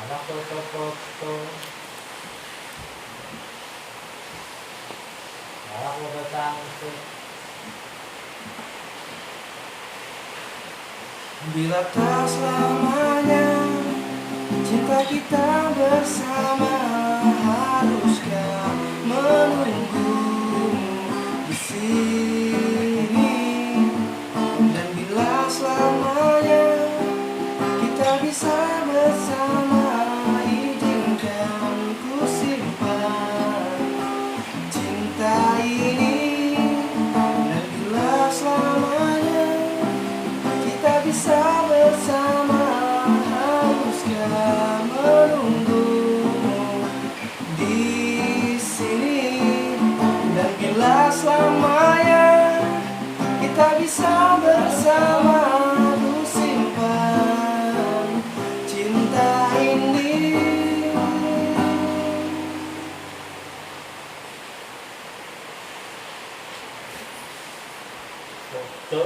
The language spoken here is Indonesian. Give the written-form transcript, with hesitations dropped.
anak foto-foto, anak foto cantik. Bila tak selamanya cinta kita bersama, haruskah menunggu di sini? Dan bila selamanya kita bisa bersama, izinkan ku simpan cinta ini. Dan bila selamanya kita bisa bersama, haruskah menunggumu di sini. Dan bila selamanya kita bisa bersama, ku simpan cinta ini. Foto